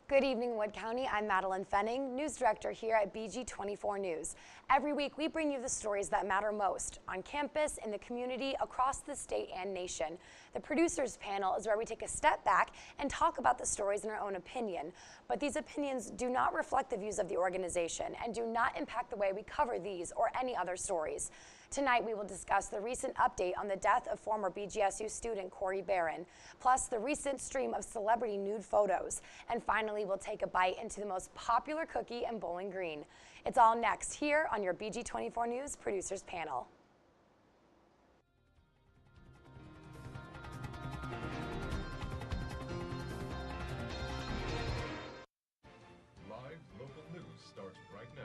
Good evening, Wood County. I'm Madeline Fenning, news director here at BG24 News. Every week, we bring you the stories that matter most on campus, in the community, across the state and nation. The producers panel is where we take a step back and talk about the stories in our own opinion. But these opinions do not reflect the views of the organization and do not impact the way we cover these or any other stories. Tonight, we will discuss the recent update on the death of former BGSU student CORY Barron, plus the recent stream of celebrity nude photos. And finally, we'll take a bite into the most popular cookie in Bowling Green. It's all next here on your BG24 News Producers Panel. Live local news starts right now.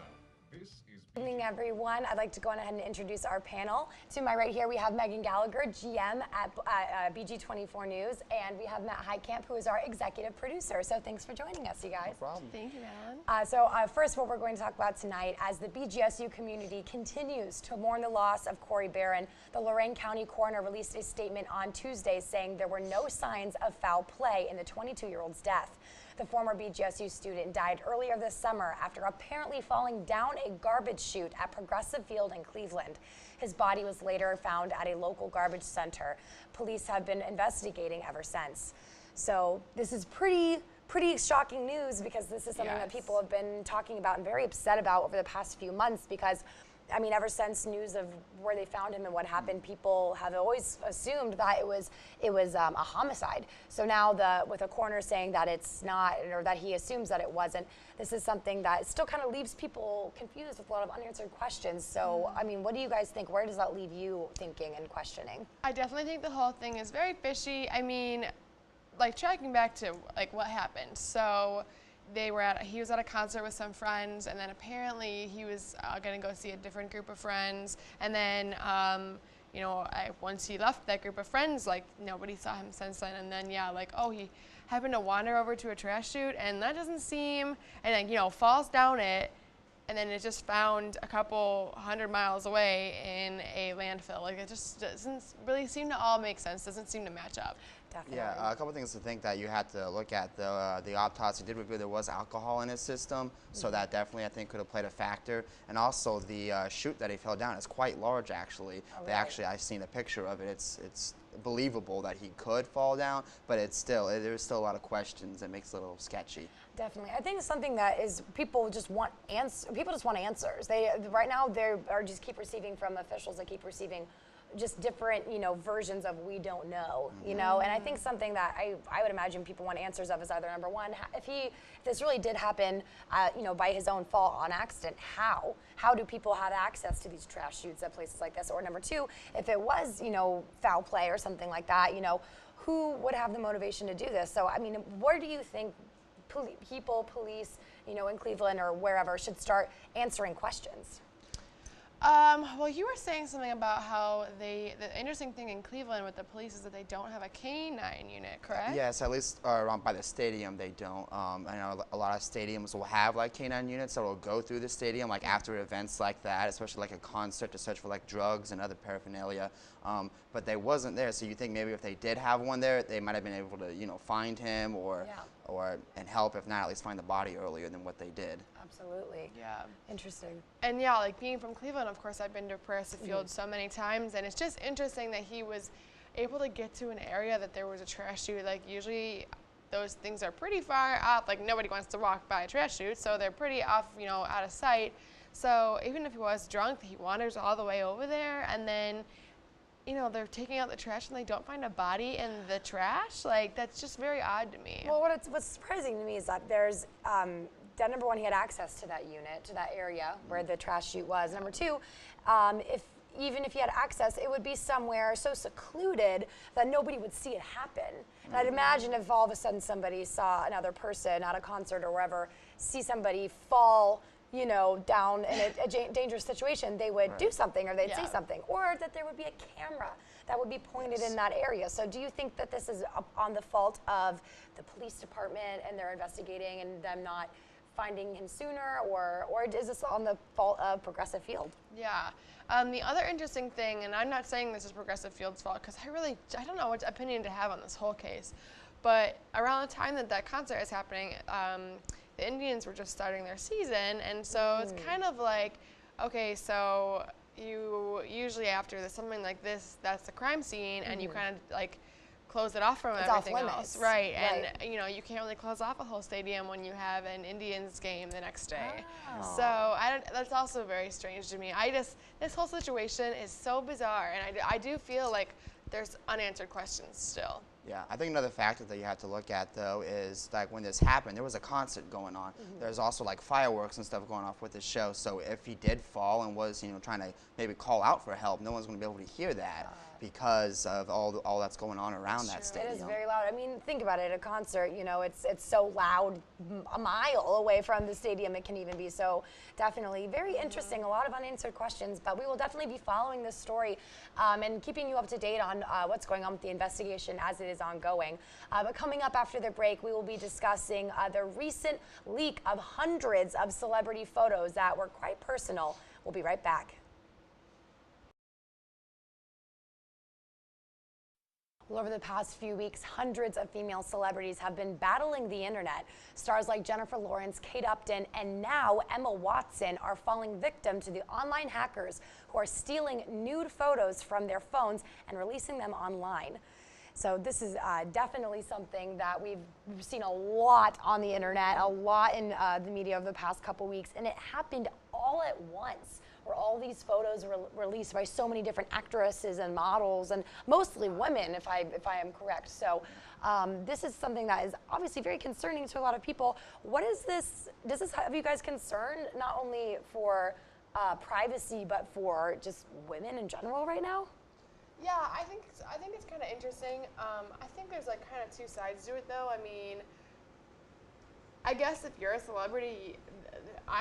This is Good evening, everyone. I'd like to go on ahead and introduce our panel. To my right here, we have Megan Gallagher, GM at BG24 News, and we have Matt Heitkamp, who is our executive producer. So thanks for joining us, you guys. No problem. Thank you, Madeline. First, what we're going to talk about tonight, as the BGSU community continues to mourn the loss of CORY Barron, the Lorain County coroner released a statement on Tuesday saying there were no signs of foul play in the 22-year-old's death. The former BGSU student died earlier this summer after apparently falling down a garbage chute at Progressive Field in Cleveland. His body was later found at a local garbage center. Police have been investigating ever since. So this is pretty shocking news, because this is something that people have been talking about and very upset about over the past few months, because I mean, ever since news of where they found him and what happened, people have always assumed that it was a homicide. So now with a coroner saying that it's not, or that he assumes that it wasn't, this is something that still kind of leaves people confused with a lot of unanswered questions. So, I mean, what do you guys think? Where does that leave you thinking and questioning? I definitely think the whole thing is very fishy. I mean, like, tracking back to like what happened. So he was at a concert with some friends, and then apparently he was going to go see a different group of friends, and then once he left that group of friends, like, nobody saw him since then. And then he happened to wander over to a trash chute, and that doesn't seem, and then falls down it, and then it's just found a couple 100 miles away in a landfill. Like, it just doesn't really seem to all make sense, doesn't seem to match up. Definitely. Yeah, a couple things to think that you had to look at. The autopsy did reveal there was alcohol in his system, so that definitely, I think, could have played a factor. And also the chute that he fell down is quite large, actually. Oh, really? I've seen a picture of it. It's believable that he could fall down, but there's still a lot of questions that makes it a little sketchy. Definitely. I think it's something that is, people just want answers. Right now they are just keep receiving from officials that keep receiving just different, versions of we don't know, and I think something that I would imagine people want answers of is either, number one, if this really did happen, by his own fault on accident, how do people have access to these trash chutes at places like this? Or number two, if it was, foul play or something like that, who would have the motivation to do this? So, I mean, where do you think police, in Cleveland or wherever, should start answering questions? Well, you were saying something about how the interesting thing in Cleveland with the police is that they don't have a canine unit, correct? Yes, at least around by the stadium they don't. I know a lot of stadiums will have like canine units that will go through the stadium like after events like that, especially like a concert, to search for like drugs and other paraphernalia. But they wasn't there, so you think maybe if they did have one there, they might have been able to find him and help, if not at least find the body earlier than what they did. Absolutely. Yeah. Interesting. And yeah, like being from Cleveland, of course, I've been to Progressive Field so many times, and it's just interesting that he was able to get to an area that there was a trash chute. Like, usually those things are pretty far off. Like, nobody wants to walk by a trash chute, so they're pretty off, out of sight. So even if he was drunk, he wanders all the way over there, and then they're taking out the trash and they don't find a body in the trash. Like, that's just very odd to me. Well, what's surprising to me is that there's that, number one, he had access to that unit, to that area where the trash chute was. Number two, even if he had access, it would be somewhere so secluded that nobody would see it happen. And I'd imagine if all of a sudden somebody saw another person at a concert or wherever, see somebody fall, down in a dangerous situation, they would do something, or they'd say something, or that there would be a camera that would be pointed in that area. So do you think that this is on the fault of the police department and they're investigating and them not finding him sooner, or is this on the fault of Progressive Field? Yeah. The other interesting thing, and I'm not saying this is Progressive Field's fault, because I don't know what opinion to have on this whole case, But around the time that that concert is happening, the Indians were just starting their season, and so it's kind of like, okay, so you usually after something like this, that's the crime scene, and you kind of like close it off from everything else, right? And you know, you can't really close off a whole stadium when you have an Indians game the next day. So that's also very strange to me. This whole situation is so bizarre, and I do feel like there's unanswered questions still. Yeah, I think another factor that you have to look at, though, is like when this happened, there was a concert going on. There's also like fireworks and stuff going off with the show. So if he did fall and was, you know, trying to maybe call out for help, no one's going to be able to hear that because of all that's going on around that stadium. It is very loud. I mean, think about it. A concert, you know, it's so loud, a mile away from the stadium it can even be. So definitely very interesting. A lot of unanswered questions, but we will definitely be following this story and keeping you up to date on what's going on with the investigation as it is ongoing. But coming up after the break, we will be discussing the recent leak of hundreds of celebrity photos that were quite personal. We'll be right back. Well, over the past few weeks, hundreds of female celebrities have been battling the internet. Stars like Jennifer Lawrence, Kate Upton, and now Emma Watson are falling victim to the online hackers who are stealing nude photos from their phones and releasing them online. So this is definitely something that we've seen a lot on the internet, a lot in the media over the past couple weeks, and it happened all at once, where all these photos were released by so many different actresses and models, and mostly women, if I am correct. So this is something that is obviously very concerning to a lot of people. What is this? Does this have you guys concerned, not only for privacy, but for just women in general right now? Yeah, I think it's kind of interesting. I think there's like kind of two sides to it, though. I mean, I guess if you're a celebrity,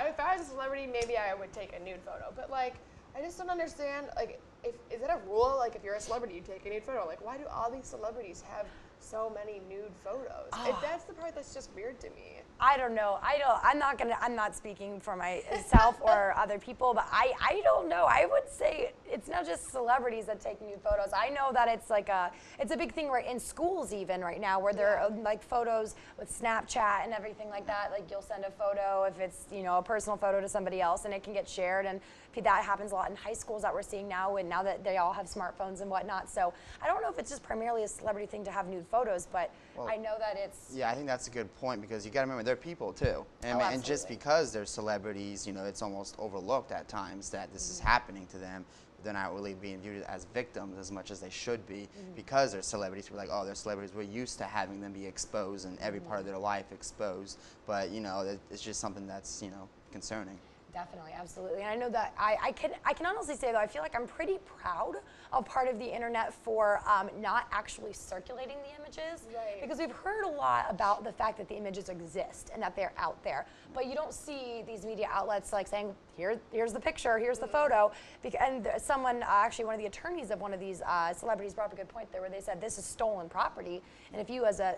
if I was a celebrity, maybe I would take a nude photo. But like, I just don't understand. Like, is it a rule? Like, if you're a celebrity, you take a nude photo. Like, why do all these celebrities have so many nude photos? That's the part that's just weird to me. I don't know. I'm not speaking for myself or other people, but I don't know. I would say it's not just celebrities that take nude photos. I know that it's a big thing right in schools even right now, where there are like photos with Snapchat and everything like that. Like, you'll send a photo if it's, you know, a personal photo to somebody else, and it can get shared. And that happens a lot in high schools that we're seeing now, and now that they all have smartphones and whatnot. So I don't know if it's just primarily a celebrity thing to have nude photos, but I know that it's... Yeah, I think that's a good point, because you got to remember, they're people too. And just because they're celebrities, you know, it's almost overlooked at times that this is happening to them. They're not really being viewed as victims as much as they should be, because they're celebrities. We're like, oh, they're celebrities. We're used to having them be exposed and every part of their life exposed. But, you know, it's just something that's, you know, concerning. Definitely, absolutely. And I know that I can honestly say, though, I feel like I'm pretty proud of part of the internet for not actually circulating the images. Right. Because we've heard a lot about the fact that the images exist and that they're out there. But you don't see these media outlets like saying, here's the picture, here's the photo. And someone, actually one of the attorneys of one of these celebrities brought up a good point there, where they said this is stolen property. And if you as a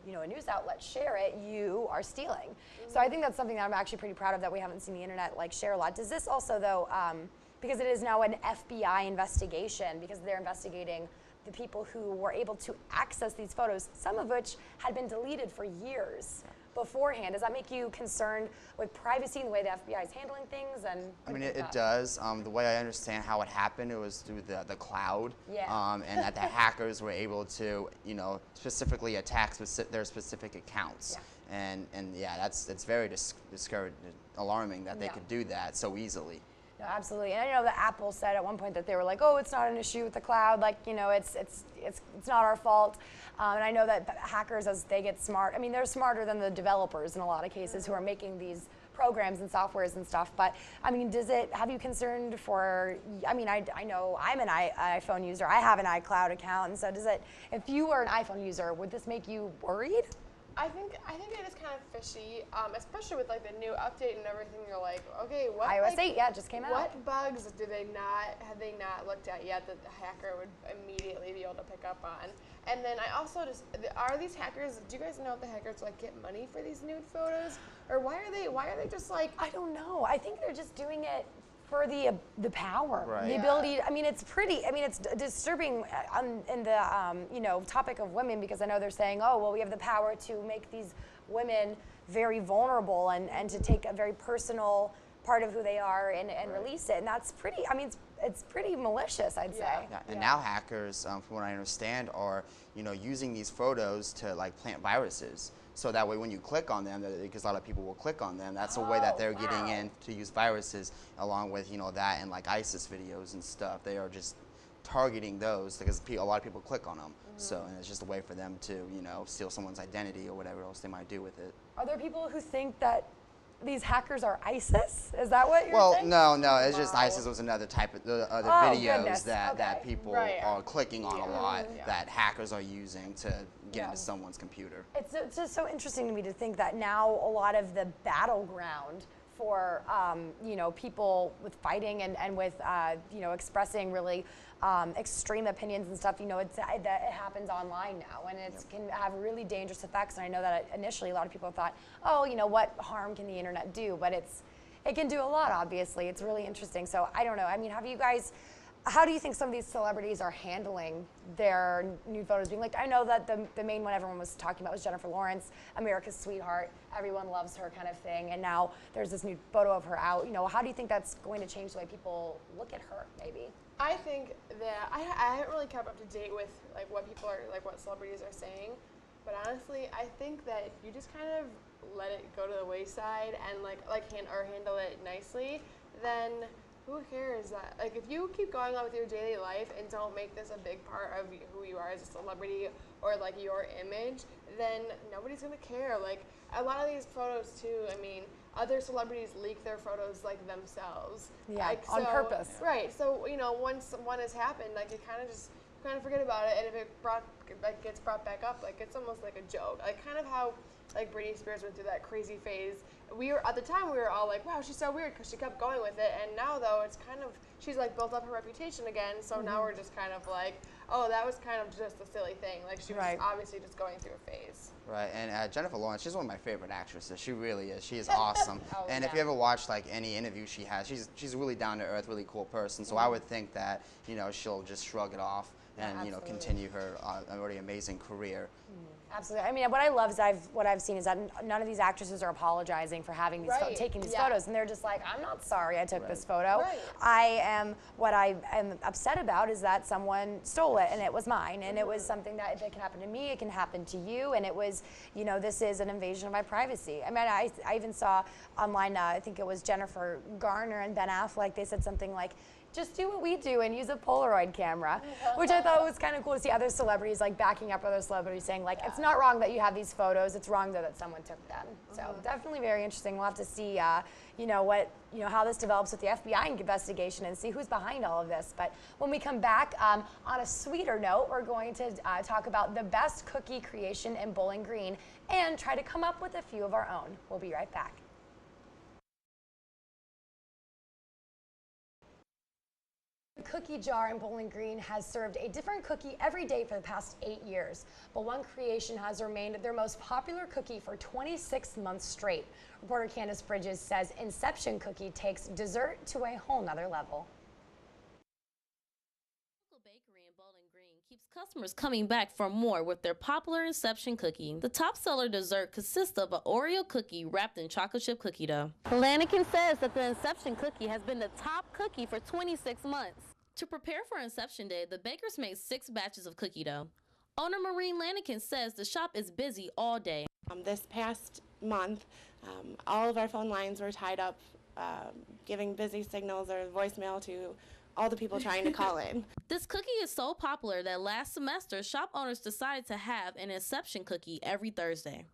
news outlet share it, you are stealing. So I think that's something that I'm actually pretty proud of, that we haven't seen the internet like share a lot. Does this also, though, because it is now an FBI investigation, because they're investigating the people who were able to access these photos, some of which had been deleted for years beforehand. Does that make you concerned with privacy and the way the FBI is handling things? And I mean, it does. The way I understand how it happened, it was through the cloud, and that the hackers were able to, you know, specifically attack their specific accounts. And yeah, it's very discouraging, alarming that they could do that so easily. No, absolutely. And I know that Apple said at one point that they were like, oh, it's not an issue with the cloud. Like, you know, it's not our fault. And I know that hackers, as they get smart, I mean, they're smarter than the developers in a lot of cases who are making these programs and softwares and stuff. But I mean, have you concerned for, I mean, I know I'm an iPhone user. I have an iCloud account. And so if you were an iPhone user, would this make you worried? I think it is kind of fishy, especially with like the new update and everything. You're like, okay, what iOS 8, yeah, just came out. What bugs have they not looked at yet that the hacker would immediately be able to pick up on? And then I also are these hackers? Do you guys know if the hackers like get money for these nude photos, or why are they just like? I don't know. I think they're just doing it for the power, Right. the ability. I mean, it's pretty. I mean, it's disturbing in the you know, topic of women, because I know they're saying, oh, well, we have the power to make these women very vulnerable and to take a very personal part of who they are and release it, and that's pretty. I mean, it's pretty malicious, I'd say. Yeah, and now hackers, from what I understand, are using these photos to like plant viruses. So that way, when you click on them, because a lot of people will click on them, that's a way that they're getting in to use viruses, along with that and like ISIS videos and stuff. They are just targeting those because a lot of people click on them. So, and it's just a way for them to steal someone's identity or whatever else they might do with it. Are there people who think that these hackers are ISIS? Is that what you're saying? Well, no. It's just ISIS was another type of other videos that Okay. people are clicking on a lot that hackers are using to get into someone's computer. It's just so interesting to me to think that now a lot of the battleground for people with fighting and with expressing really extreme opinions and stuff, that it happens online now, and it can have really dangerous effects. And I know that initially a lot of people thought, oh, what harm can the internet do? But it can do a lot, obviously. It's really interesting. So I don't know. I mean, how do you think some of these celebrities are handling their new photos being leaked? I know that the main one everyone was talking about was Jennifer Lawrence, America's sweetheart. Everyone loves her kind of thing. And now there's this new photo of her out. How do you think that's going to change the way people look at her, maybe? I think that I haven't really kept up to date with like what people are like what celebrities are saying, but honestly, I think that you just kind of let it go to the wayside and handle it nicely, then who cares that? Like, if you keep going on with your daily life and don't make this a big part of who you are as a celebrity or like your image, then nobody's gonna care. Like, a lot of these photos too, I mean, other celebrities leak their photos like themselves. Yeah, like, on purpose. Right. So once one has happened, like you kind of forget about it, and if it gets brought back up, like it's almost like a joke. Like kind of how like Britney Spears went through that crazy phase. At the time we were all like, wow, she's so weird because she kept going with it, and now though it's kind of she's like built up her reputation again. So now we're just kind of like, oh, that was kind of just a silly thing. Like she was obviously just going through a phase. Right, and Jennifer Lawrence, she's one of my favorite actresses. She really is. She is awesome. And if you ever watch like any interview she has, she's a really down to earth, really cool person. So I would think that she'll just shrug it off and continue her already amazing career. Absolutely. I mean, what I love is what I've seen is that none of these actresses are apologizing for having these taking these photos, and they're just like, I'm not sorry I took this photo. What I am upset about is that someone stole it, and it was mine, and it was something that if it can happen to me, it can happen to you, and it was, this is an invasion of my privacy. I mean, I even saw online, I think it was Jennifer Garner and Ben Affleck, they said something like, just do what we do and use a Polaroid camera, which I thought was kind of cool to see other celebrities like backing up other celebrities saying like, it's not wrong that you have these photos, it's wrong though that someone took them. So definitely very interesting. We'll have to see, how this develops with the FBI investigation and see who's behind all of this. But when we come back, on a sweeter note, we're going to talk about the best cookie creation in Bowling Green and try to come up with a few of our own. We'll be right back. The cookie jar in Bowling Green has served a different cookie every day for the past 8 years, but one creation has remained their most popular cookie for 26 months straight. Reporter Candace Bridges says Inception cookie takes dessert to a whole nother level. Bakery in Bowling Green keeps customers coming back for more with their popular Inception cookie. The top seller dessert consists of an Oreo cookie wrapped in chocolate chip cookie dough. Lanigan says that the Inception cookie has been the top cookie for 26 months. To prepare for Inception Day, the bakers made 6 batches of cookie dough. Owner Maureen Lanigan says the shop is busy all day. This past month, all of our phone lines were tied up, giving busy signals or voicemail to all the people trying to call in. This cookie is so popular that last semester, shop owners decided to have an Inception cookie every Thursday.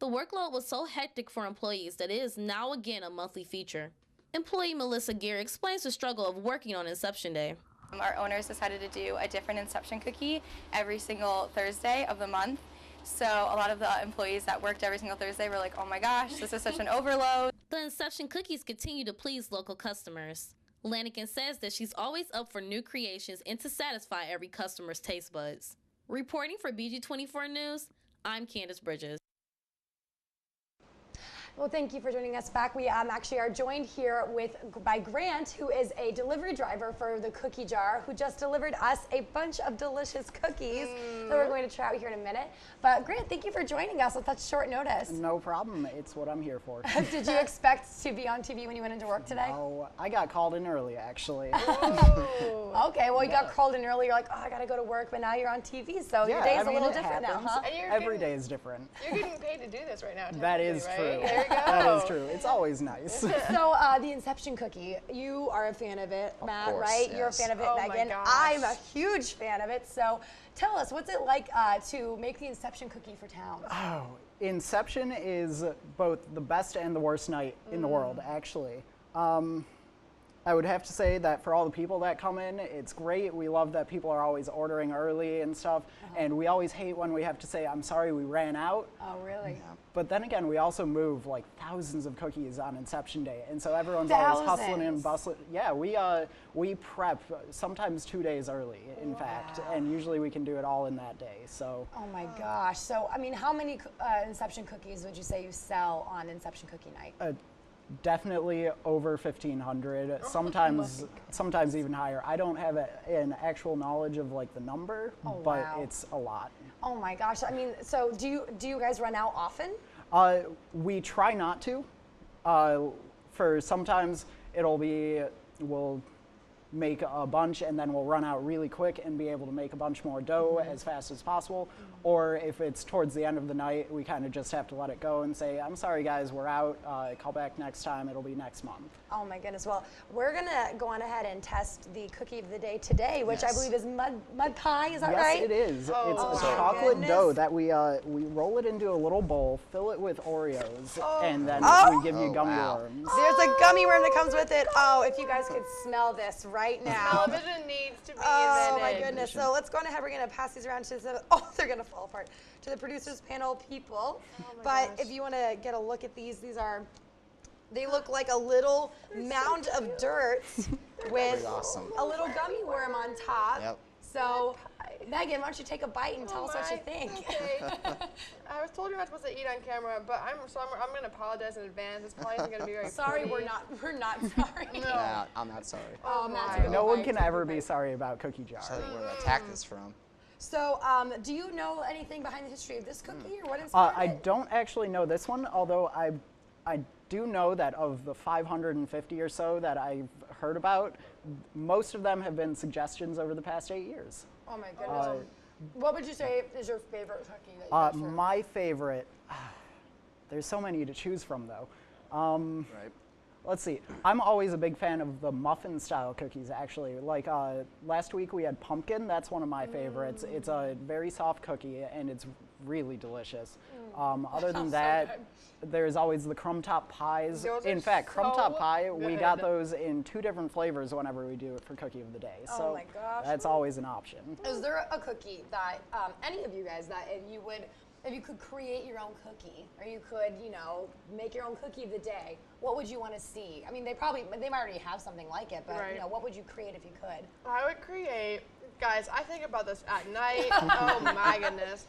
The workload was so hectic for employees that it is now again a monthly feature. Employee Melissa Gear explains the struggle of working on Inception Day. Our owners decided to do a different Inception cookie every single Thursday of the month. So a lot of the employees that worked every single Thursday were like, oh my gosh, this is such an overload. The Inception cookies continue to please local customers. Lanigan says that she's always up for new creations and to satisfy every customer's taste buds. Reporting for BG24 News, I'm Candace Bridges. Well, thank you for joining us back. We actually are joined here by Grant, who is a delivery driver for the Cookie Jar, who just delivered us a bunch of delicious cookies that we're going to try out here in a minute. But Grant, thank you for joining us with such short notice. No problem. It's what I'm here for. Did you expect to be on TV when you went into work today? Oh, I got called in early, actually. Okay, well, you got called in early. You're like, oh, I got to go to work, but now you're on TV, so your day's a little different now, huh? Every day is different. You're getting paid to do this right now. That is right? true. There you go. That is true. It's always nice. So the Inception cookie, you are a fan of it, Matt, course, right? yes. You're a fan of it, Oh my Megan. gosh. I'm a huge fan of it. So tell us, what's it like to make the Inception cookie for town? Oh, Inception is both the best and the worst night in the world, actually. I would have to say that for all the people that come in, it's great. We love that people are always ordering early and stuff. And we always hate when we have to say, I'm sorry, we ran out. Oh, really? But then again, we also move like thousands of cookies on Inception Day, and so everyone's always hustling and bustling. Yeah, we prep sometimes 2 days early, in fact, and usually we can do it all in that day. So. Oh my gosh. So, I mean, how many Inception cookies would you say you sell on Inception Cookie Night? Definitely over 1,500. Sometimes even higher. I don't have an actual knowledge of like the number, but it's a lot. Oh my gosh. I mean, so do you guys run out often? We try not to. For sometimes we'll make a bunch and then we'll run out really quick and be able to make a bunch more dough as fast as possible. Or if it's towards the end of the night, we kind of just have to let it go and say, I'm sorry guys, we're out, call back next time, it'll be next month. Oh my goodness. Well, we're gonna go on ahead and test the cookie of the day today, which I believe is mud pie, is that right? Yes, it is. Oh, it's my a chocolate goodness. dough that we roll it into a little bowl, fill it with Oreos, and then we give you gummy worms. There's a gummy worm that comes with it. Oh, if you guys could smell this right now. Television needs to be Oh invented. my goodness. So let's go on ahead. We're going to pass these around to the, they're going to fall apart, to the producers panel people. But if you want to get a look at these they look like a little mound of dirt with awesome. a little gummy worm on top. Yep. So Megan, why don't you take a bite and tell us what you think? Okay. I was told you're not supposed to eat on camera, but I'm going to apologize in advance. This probably isn't going to be very Sorry, pretty. we're not sorry. Yeah, I'm not sorry. Oh, Matt's my. gonna No one bite, can take a ever be bite. sorry about Cookie Jar. Tell you where the attack is from. So, do you know anything behind the history of this cookie, or what inspired I it? don't actually know this one, although I do know that of the 550 or so that I've heard about, most of them have been suggestions over the past 8 years. Oh my goodness. What would you say is your favorite cookie that you guys serve? My favorite, there's so many to choose from though. Right. Let's see. I'm always a big fan of the muffin style cookies actually. Like last week we had pumpkin, that's one of my favorites. It's a very soft cookie and it's really delicious. Other than that, there's always the crumb top pies. Those In are fact, crumb top so pie, we good. got those in 2 different flavors whenever we do it for Cookie of the Day. Oh So my gosh. that's always an option. Is there a cookie that any of you guys that if you could create your own cookie, or you could, make your own cookie of the day, what would you want to see? I mean, they might already have something like it, but Right. what would you create if you could? I would create, guys, I think about this at night. Oh my goodness.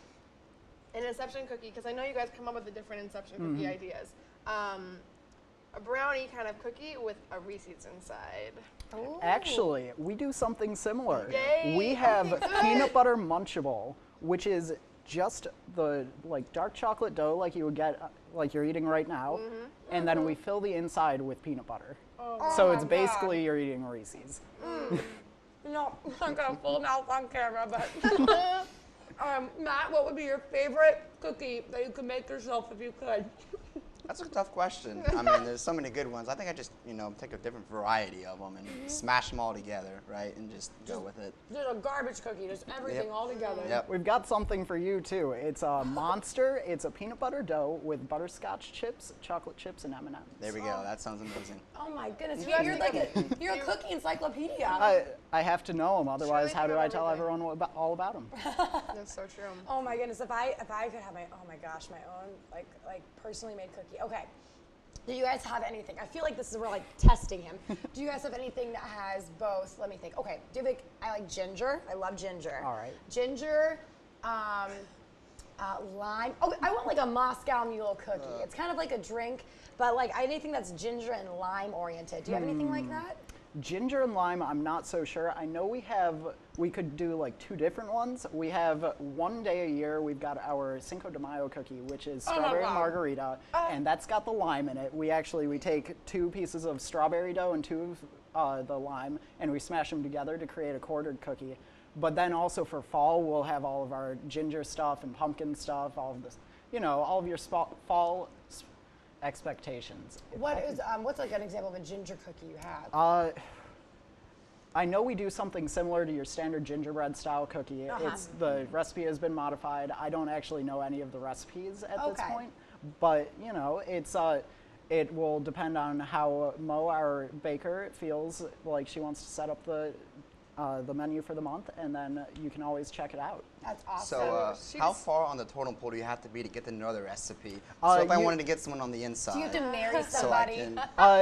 An Inception cookie, because I know you guys come up with the different Inception cookie ideas. A brownie kind of cookie with a Reese's inside. Ooh. Actually, we do something similar. Yay. We have peanut butter munchable, which is just the dark chocolate dough like you would get like you're eating right now, and then we fill the inside with peanut butter. So it's basically you're eating Reese's. No, I'm gonna full mouth on camera, but Matt, what would be your favorite cookie that you could make yourself if you could? That's a tough question. I mean, there's so many good ones. I think I just, take a different variety of them and smash them all together, right, and just go with it. There's a garbage cookie, just everything all together. Yep. We've got something for you too. It's a monster. It's a peanut butter dough with butterscotch chips, chocolate chips, and M&Ms. There we go. That sounds amazing. Oh my goodness, guys you're think you're a cookie encyclopedia. I have to know them, otherwise Surely how do know I tell everything. everyone all about them? That's so true. Oh my goodness, if I could have my own like personally made cookie. Okay. Do you guys have anything? I feel like this is we're like testing him. Do you guys have anything that has both? Let me think. Okay. I like ginger. I love ginger. All right. Ginger, lime. Oh, I want like a Moscow Mule cookie. It's kind of like a drink, but like anything that's ginger and lime oriented. Do you have anything like that? Ginger and lime, I'm not so sure. I know we could do like 2 different ones. We have one day a year, we've got our Cinco de Mayo cookie, which is strawberry margarita, and that's got the lime in it. We take 2 pieces of strawberry dough and 2 of the lime, and we smash them together to create a quartered cookie. But then also for fall, we'll have all of our ginger stuff and pumpkin stuff, all of this, all of your fall expectations. What's like an example of a ginger cookie you have? I know we do something similar to your standard gingerbread style cookie. The recipe has been modified. I don't actually know any of the recipes at this point, but it will depend on how Mo, our baker, feels like she wants to set up the menu for the month, and then you can always check it out. That's awesome. So how far on the totem pole do you have to be to get to know the recipe? So if I wanted to get someone on the inside, do you have to marry somebody?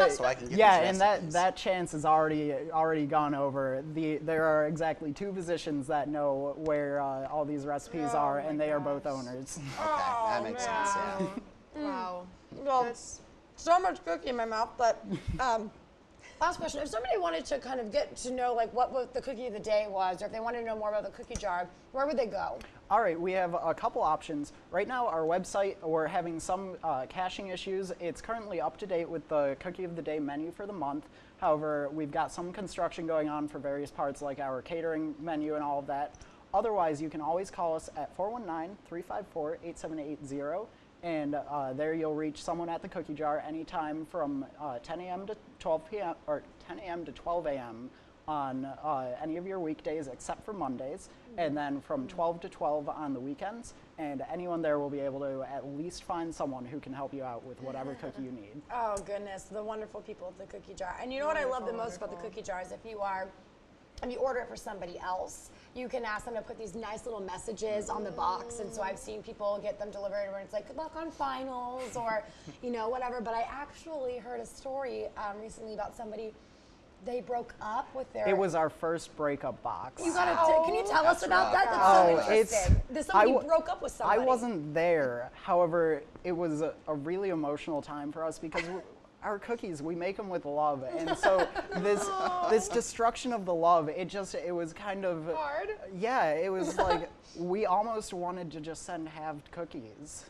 so I can get yeah, these and that chance is already gone over. There are exactly 2 positions that know where all these recipes are, and they are both owners. Okay, that makes sense. Yeah. Wow. Well, so much cookie in my mouth, but last question. If somebody wanted to kind of get to know like what the cookie of the day was, or if they wanted to know more about the cookie jar, where would they go? All right, we have a couple options. Right now, our website, we're having some caching issues. It's currently up to date with the cookie of the day menu for the month. However, we've got some construction going on for various parts like our catering menu and all of that. Otherwise, you can always call us at 419-354-8780. And there you'll reach someone at the cookie jar anytime from 10 a.m. to 12 p.m. or 10 a.m. to 12 a.m. on any of your weekdays except for Mondays, and then from 12 to 12 on the weekends. And anyone there will be able to at least find someone who can help you out with whatever cookie you need. Oh goodness, the wonderful people at the cookie jar. And you know what I love the most about the cookie jar is if you order it for somebody else, you can ask them to put these nice little messages on the box. And so I've seen people get them delivered where it's like, good luck on finals, or, whatever. But I actually heard a story recently about somebody, they broke up with their... It was our first breakup box. Can you tell us about that? That's so interesting. Somebody broke up with somebody. I wasn't there. However, it was a really emotional time for us because our cookies, we make them with love, and so this destruction of the love, it was kind of hard. Yeah, it was like we almost wanted to just send halved cookies.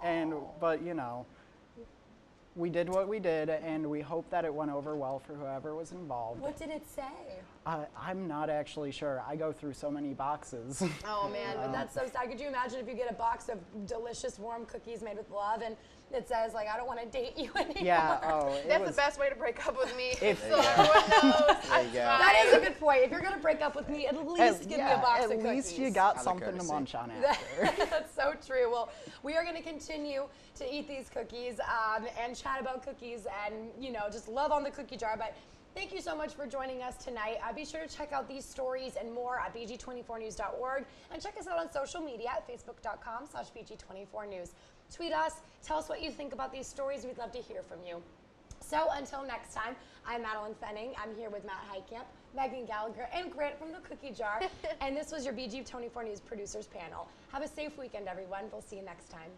But we did what we did, and we hope that it went over well for whoever was involved. What did it say? I'm not actually sure. I go through so many boxes. Oh man, but that's so sad. Could you imagine if you get a box of delicious warm cookies made with love and it says like, I don't want to date you anymore? Yeah, That's the best way to break up with me. So everyone knows. There you go. That is a good point. If you're going to break up with me, at least give me a box of cookies. At least you got something to munch on after. That's so true. Well, we are going to continue to eat these cookies and chat about cookies and, just love on the cookie jar. But thank you so much for joining us tonight. Be sure to check out these stories and more at BG24news.org and check us out on social media at facebook.com/BG24news. Tweet us, tell us what you think about these stories. We'd love to hear from you. So until next time, I'm Madeline Fenning. I'm here with Matt Heitkamp, Megan Gallagher, and Grant from the Cookie Jar. And this was your BG24 News Producers Panel. Have a safe weekend, everyone. We'll see you next time.